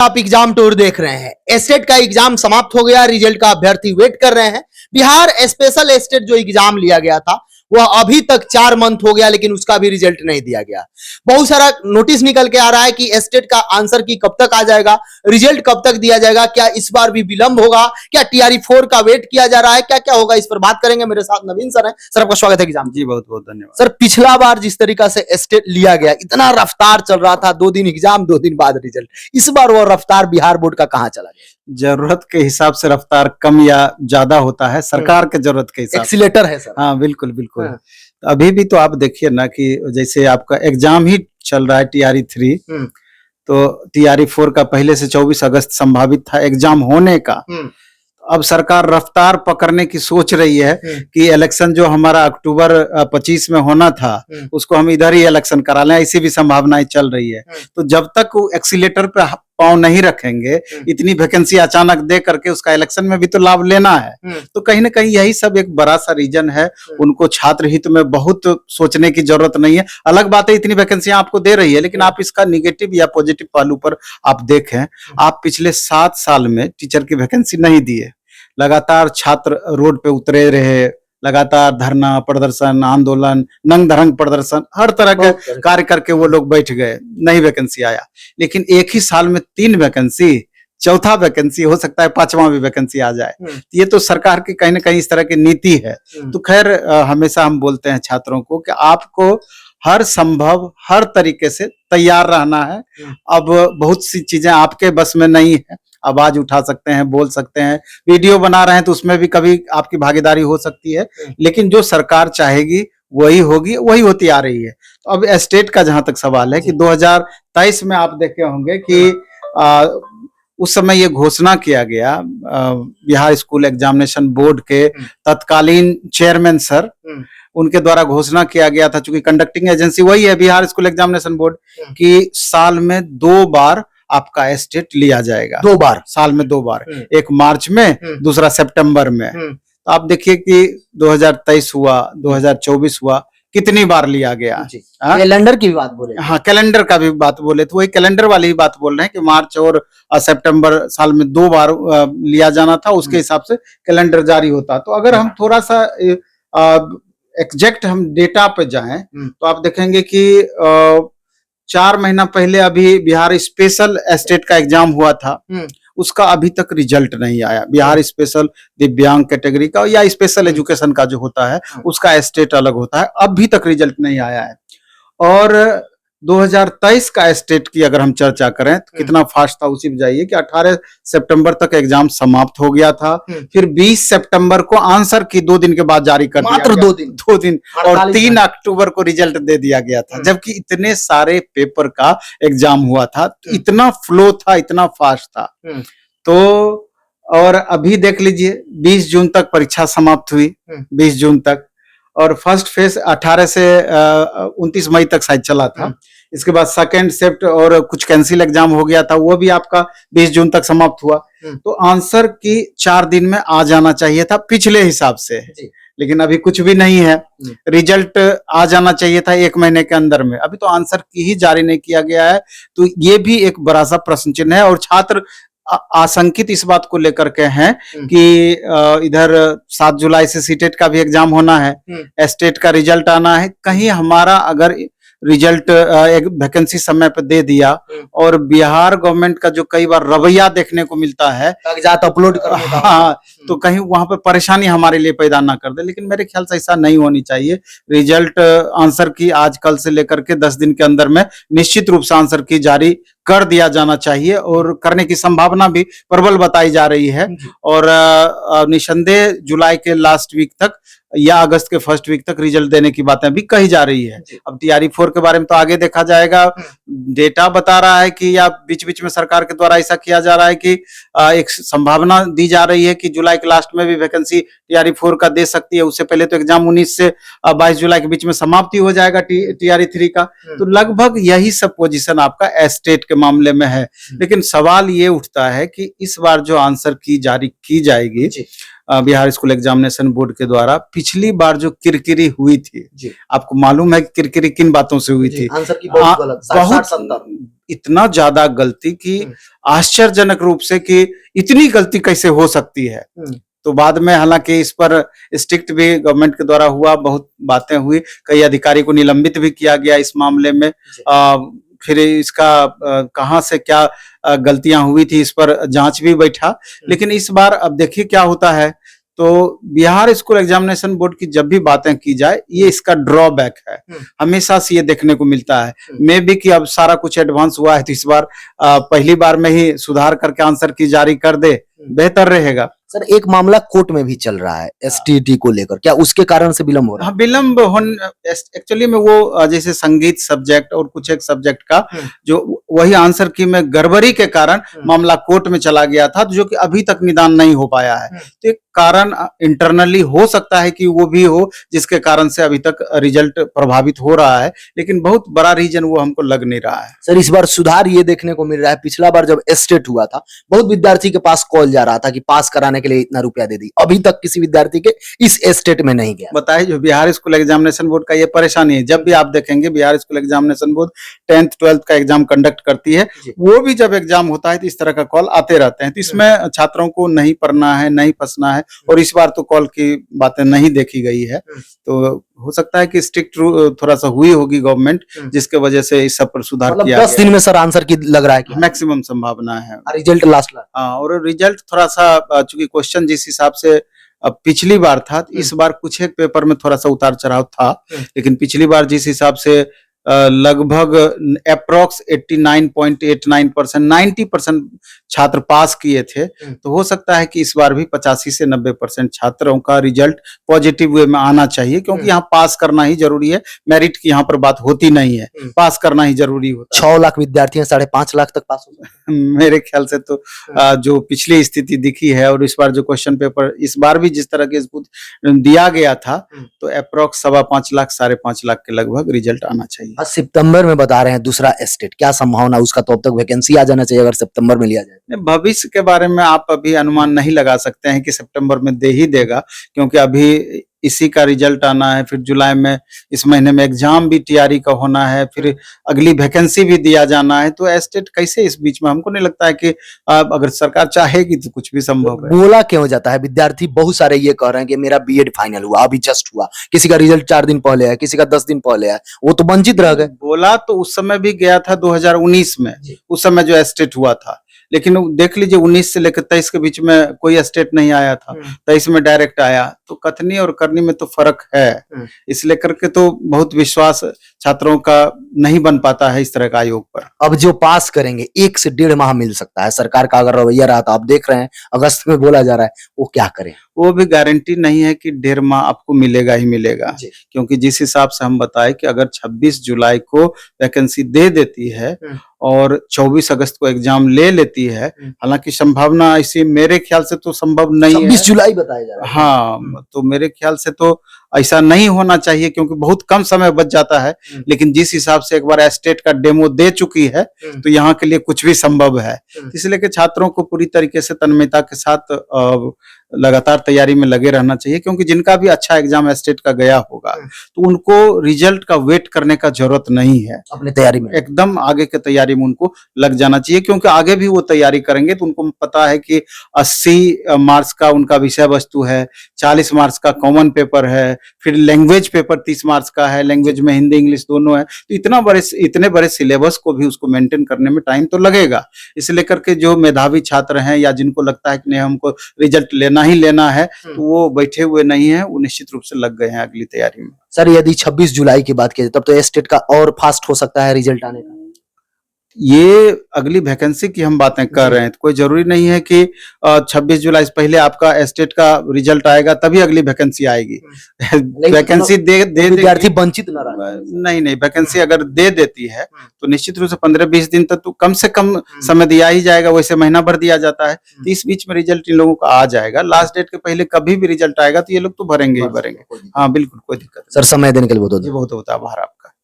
आप exam tour देख रहे हैं। एस्टेट का एग्जाम समाप्त हो गया, रिजल्ट का अभ्यर्थी वेट कर रहे हैं। बिहार स्पेशल एस्टेट जो एग्जाम लिया गया था वह अभी तक 4 मंथ हो गया, लेकिन उसका भी रिजल्ट नहीं दिया गया। बहुत सारा नोटिस निकल के आ रहा है कि एस्टेट का आंसर की कब तक आ जाएगा, रिजल्ट कब तक दिया जाएगा, क्या इस बार भी विलंब होगा, क्या टीआरई 4 का वेट किया जा रहा है, क्या क्या होगा, इस पर बात करेंगे। मेरे साथ नवीन सर हैं। सर आपका स्वागत है एग्जाम। जी बहुत बहुत धन्यवाद। सर पिछला बार जिस तरीका से एस्टेट लिया गया, इतना रफ्तार चल रहा था, 2 दिन एग्जाम 2 दिन बाद रिजल्ट, इस बार वो रफ्तार बिहार बोर्ड का कहां चला गया? जरूरत के हिसाब से रफ्तार कम या ज्यादा होता है, सरकार के जरूरत के हिसाब से। एक्सीलेटर है सर। हाँ बिल्कुल बिल्कुल। हाँ। अभी भी तो आप देखिए ना कि जैसे आपका एग्जाम ही चल रहा है टीआरई 3, तो टीआरई 4 का पहले से 24 अगस्त संभावित था एग्जाम होने का। अब सरकार रफ्तार पकड़ने की सोच रही है कि इलेक्शन जो हमारा अक्टूबर 25 में होना था उसको हम इधर ही इलेक्शन करा लें, ऐसी भी संभावनाएं चल रही है। तो जब तक वो एक्सीलेटर पे पांव नहीं रखेंगे, इतनी वैकेंसी अचानक दे करके उसका इलेक्शन में भी तो लाभ लेना है। तो कहीं ना कहीं यही सब एक बड़ा सा रीजन है। उनको छात्र हित में बहुत सोचने की जरूरत नहीं है। अलग बात है इतनी वैकेंसियां आपको दे रही है, लेकिन आप इसका निगेटिव या पॉजिटिव पहलू पर आप देखें, आप पिछले 7 साल में टीचर की वैकेंसी नहीं दिए। लगातार छात्र रोड पे उतरे रहे, लगातार धरना प्रदर्शन, आंदोलन, नंग धरंग प्रदर्शन, हर तरह के कार्य करके वो लोग बैठ गए, नहीं वैकेंसी आया। लेकिन एक ही साल में 3 वैकेंसी, चौथा वैकेंसी, हो सकता है 5वां भी वैकेंसी आ जाए। ये तो सरकार की कहीं ना कहीं इस तरह की नीति है। तो खैर हमेशा हम बोलते हैं छात्रों को कि आपको हर संभव हर तरीके से तैयार रहना है। अब बहुत सी चीजें आपके बस में नहीं है, आवाज उठा सकते हैं, बोल सकते हैं, वीडियो बना रहे हैं तो उसमें भी कभी आपकी भागीदारी हो सकती है, लेकिन जो सरकार चाहेगी वही होगी, वही होती आ रही है। तो अब एस्टेट का जहां तक सवाल है कि 2023 में आप देखे होंगे कि उस समय ये घोषणा किया गया, बिहार स्कूल एग्जामिनेशन बोर्ड के तत्कालीन चेयरमैन सर, उनके द्वारा घोषणा किया गया था, चूंकि कंडक्टिंग एजेंसी वही है बिहार स्कूल एग्जामिनेशन बोर्ड, कि साल में 2 बार आपका एस्टेट लिया जाएगा। 2 बार साल में 2 बार, एक मार्च में, दूसरा सितंबर में। तो आप देखिए कि 2023 हुआ, 2024 हुआ, कितनी बार लिया गया। कैलेंडर की बात बोले, हाँ कैलेंडर का भी बात बोले तो वही कैलेंडर वाली ही बात बोल रहे हैं कि मार्च और सितंबर साल में 2 बार लिया जाना था, उसके हिसाब से कैलेंडर जारी होता। तो अगर हम थोड़ा सा एग्जैक्ट हम डेटा पे जाएं तो आप देखेंगे कि 4 महीना पहले अभी बिहार स्पेशल एस्टेट का एग्जाम हुआ था, उसका अभी तक रिजल्ट नहीं आया। बिहार स्पेशल दिव्यांग कैटेगरी का या स्पेशल एजुकेशन का जो होता है उसका एस्टेट अलग होता है, अभी तक रिजल्ट नहीं आया है। और 2023 का एस्टेट की अगर हम चर्चा करें तो कितना फास्ट था, उसी में जाइए कि 18 सितंबर तक एग्जाम समाप्त हो गया था। फिर 20 सितंबर को आंसर की 2 दिन के बाद जारी कर दिया, मात्र 2 दिन, और 3 अक्टूबर को रिजल्ट दे दिया गया था। जबकि इतने सारे पेपर का एग्जाम हुआ था, तो इतना फ्लो था, इतना फास्ट था। तो और अभी देख लीजिए 20 जून तक परीक्षा समाप्त हुई, 20 जून तक, और फर्स्ट फेज 18 से 29 मई तक शायद चला था। इसके बाद सेकंड शिफ्ट और कुछ कैंसिल एग्जाम हो गया था, वो भी आपका 20 जून तक समाप्त हुआ। तो आंसर की 4 दिन में आ जाना चाहिए था पिछले हिसाब से, लेकिन अभी कुछ भी नहीं है। रिजल्ट आ जाना चाहिए था 1 महीने के अंदर में, अभी तो आंसर की ही जारी नहीं किया गया है। तो ये भी एक बड़ा सा प्रश्न चिन्ह है, और छात्र आशंकित इस बात को लेकर के हैं कि इधर 7 जुलाई से सीटेट का भी एग्जाम होना है, एस्टेट का रिजल्ट आना है। कहीं हमारा अगर रिजल्ट एक वैकेंसी समय पे दे दिया, और बिहार गवर्नमेंट का जो कई बार रवैया देखने को मिलता है, कागजात अपलोड करने का, हाँ, तो कहीं वहां पे परेशानी हमारे लिए पैदा ना कर दे। लेकिन मेरे ख्याल से ऐसा नहीं होनी चाहिए। रिजल्ट आंसर की आज कल से लेकर के 10 दिन के अंदर में निश्चित रूप से आंसर की जारी कर दिया जाना चाहिए, और करने की संभावना भी प्रबल बताई जा रही है। और निसंदेह जुलाई के लास्ट वीक तक या अगस्त के फर्स्ट वीक तक रिजल्ट देने की बातें भी कही जा रही है। अब टीआरई 4 के बारे में तो आगे देखा जाएगा। डेटा बता रहा है कि, या बीच बीच में सरकार के द्वारा ऐसा किया जा रहा है कि एक संभावना दी जा रही है कि जुलाई के लास्ट में भी वैकेंसी टीआरई 4 का दे सकती है। उससे पहले तो एग्जाम 19 से 22 जुलाई के बीच में समाप्ति हो जाएगा टीआरई 3 का। तो लगभग यही सब पोजीशन आपका एस्टेट के मामले में है, लेकिन सवाल ये उठता है कि इस बार जो आंसर की जारी की जाएगी बिहार स्कूल एग्जामिनेशन बोर्ड के द्वारा, पिछली बार जो किरकिरी हुई थी, आपको मालूम है कि किरकिरी किन बातों से हुई थी? आंसर की बहुत गलत, 60-70 इतना ज्यादा गलती की आश्चर्यजनक रूप से कि इतनी गलती कैसे हो सकती है। तो बाद में हालांकि इस पर स्ट्रिक्ट भी गवर्नमेंट के द्वारा हुआ, बहुत बातें हुई, कई अधिकारी को निलंबित भी किया गया इस मामले में। फिर इसका कहां से क्या गलतियां हुई थी इस पर जांच भी बैठा। लेकिन इस बार अब देखिए क्या होता है। तो बिहार स्कूल एग्जामिनेशन बोर्ड की जब भी बातें की जाए, ये इसका ड्रॉबैक है, हमेशा से ये देखने को मिलता है। मे भी कि अब सारा कुछ एडवांस हुआ है तो इस बार पहली बार में ही सुधार करके आंसर की जारी कर दे, बेहतर रहेगा। सर एक मामला कोर्ट में भी चल रहा है एसटीईटी को लेकर, क्या उसके कारण से विलंब हो रहा है? हाँ, विलंब एक्चुअली में वो जैसे संगीत सब्जेक्ट और कुछ एक सब्जेक्ट का जो वही आंसर की में गड़बड़ी के कारण मामला कोर्ट में चला गया था, जो कि अभी तक निदान नहीं हो पाया है। तो एक कारण इंटरनली हो सकता है कि वो भी हो, जिसके कारण से अभी तक रिजल्ट प्रभावित हो रहा है, लेकिन बहुत बड़ा रीजन वो हमको लग नहीं रहा है। सर इस बार सुधार ये देखने को मिल रहा है, पिछला बार जब एस्टेट हुआ था बहुत विद्यार्थी के पास कॉल जा रहा था कि पास कराने के लिए इतना रुपया दे दी, अभी तक किसी विद्यार्थी के इस एस्टेट में नहीं गया। बताइए, जो बिहार स्कूल एग्जामिनेशन बोर्ड का ये परेशानी है। जब भी आप देखेंगे Bihar school examination board 10th 12th का एग्जाम कंडक्ट करती है, वो भी जब एग्जाम होता है तो इस तरह का कॉल आते रहते हैं। तो इसमें छात्रों को नहीं पढ़ना है, नहीं फंसना है, और इस बार तो कॉल की बातें नहीं देखी गई है। तो हो सकता है कि स्ट्रिक्ट थोड़ा सा हुई होगी गवर्नमेंट, जिसके वजह से इस सब पर सुधार किया गया। 10 दिन में सर आंसर की लग रहा है कि मैक्सिमम संभावना है, रिजल्ट लास्ट। और रिजल्ट थोड़ा सा चूंकि क्वेश्चन जिस हिसाब से पिछली बार था, इस बार कुछ एक पेपर में थोड़ा सा उतार चढ़ाव था, लेकिन पिछली बार जिस हिसाब से लगभग अप्रोक्स 89.89%, 90% छात्र पास किए थे, तो हो सकता है कि इस बार भी 85 से 90% छात्रों का रिजल्ट पॉजिटिव वे में आना चाहिए, क्योंकि यहाँ पास करना ही जरूरी है, मेरिट की यहाँ पर बात होती नहीं है, पास करना ही जरूरी होता है। 6 लाख विद्यार्थी हैं, 5.5 लाख तक पास हो सकते हैं। मेरे ख्याल से तो जो पिछली स्थिति दिखी है और इस बार जो क्वेश्चन पेपर इस बार भी जिस तरह के दिया गया था, तो अप्रोक्स 5.25 लाख 5.5 लाख के लगभग रिजल्ट आना चाहिए। सितंबर में बता रहे हैं दूसरा एस्टेट, क्या संभावना उसका? तो अब तक वैकेंसी आ जाना चाहिए अगर सितंबर में लिया जाए। भविष्य के बारे में आप अभी अनुमान नहीं लगा सकते हैं कि सितंबर में दे ही देगा, क्योंकि अभी इसी का रिजल्ट आना है, फिर जुलाई में इस महीने में एग्जाम भी टीआरई का होना है, फिर अगली वैकेंसी भी दिया जाना है। तो एस्टेट कैसे इस बीच में, हमको नहीं लगता है कि अगर सरकार चाहेगी तो कुछ भी संभव है। बोला क्यों जाता है? विद्यार्थी बहुत सारे ये कह रहे हैं कि मेरा बीएड फाइनल हुआ, अभी जस्ट हुआ, किसी का रिजल्ट 4 दिन पहले है, किसी का 10 दिन पहले है, वो तो वंचित रह गए। बोला तो उस समय भी गया था 2019 में, उस समय जो एस्टेट हुआ था, लेकिन देख लीजिए 19 से लेकर 23 के बीच में कोई एस्टेट नहीं आया था, 23 में डायरेक्ट आया। तो कथनी और करनी में तो फर्क है, इसलिए करके तो बहुत विश्वास छात्रों का नहीं बन पाता है इस तरह का आयोग पर। अब जो पास करेंगे 1 से 1.5 माह मिल सकता है, सरकार का अगर रवैया रहा तो आप देख रहे हैं अगस्त में बोला जा रहा है, वो क्या करें? वो भी गारंटी नहीं है कि 1.5 माह आपको मिलेगा ही मिलेगा, क्योंकि जिस हिसाब से हम बताए कि अगर 26 जुलाई को वैकेंसी दे देती है और 24 अगस्त को एग्जाम ले लेती है, हालांकि संभावना ऐसी मेरे ख्याल से तो संभव नहीं है। 26 जुलाई बताया जा रहा है। हाँ, तो मेरे ख्याल से तो ऐसा नहीं होना चाहिए, क्योंकि बहुत कम समय बच जाता है। लेकिन जिस हिसाब से एक बार एस्टेट का डेमो दे चुकी है, तो यहाँ के लिए कुछ भी संभव है। इसलिए कि छात्रों को पूरी तरीके से तन्मयता के साथ लगातार तैयारी में लगे रहना चाहिए, क्योंकि जिनका भी अच्छा एग्जाम एस्टेट का गया होगा तो उनको रिजल्ट का वेट करने का जरूरत नहीं है, अपनी तैयारी में एकदम आगे के तैयारी में उनको लग जाना चाहिए। क्योंकि आगे भी वो तैयारी करेंगे तो उनको पता है कि 80 मार्क्स का उनका विषय वस्तु है, 40 मार्क्स का कॉमन पेपर है, फिर लैंग्वेज पेपर 30 मार्क्स का है, लैंग्वेज में हिंदी इंग्लिश दोनों है। तो इतने बड़े सिलेबस को भी उसको मेंटेन करने में टाइम तो लगेगा। इसलिए करके जो मेधावी छात्र हैं या जिनको लगता है कि नहीं हमको रिजल्ट लेना ही लेना है, तो वो बैठे हुए नहीं है, वो निश्चित रूप से लग गए हैं अगली तैयारी में। सर यदि 26 जुलाई की बात की जाए तब तो एस्टेट का और फास्ट हो सकता है रिजल्ट आने का। ये अगली वैकेंसी की हम बातें कर रहे हैं, तो कोई जरूरी नहीं है कि 26 जुलाई से पहले आपका एस्टेट का रिजल्ट आएगा तभी अगली वैकेंसी आएगी। वैकेंसी दे विद्यार्थी वंचित न रहे। नहीं, वैकेंसी अगर दे देती है तो निश्चित रूप से 15-20 दिन तक तो कम से कम समय दिया ही जाएगा, वैसे महीना भर दिया जाता है। तो इस बीच में रिजल्ट इन लोगों का आ जाएगा। लास्ट डेट के पहले कभी भी रिजल्ट आएगा तो ये लोग तो भरेंगे ही भरेंगे। हाँ बिल्कुल, कोई दिक्कत नहीं। सर समय देने के लिए बहुत बहुत आभार आपका।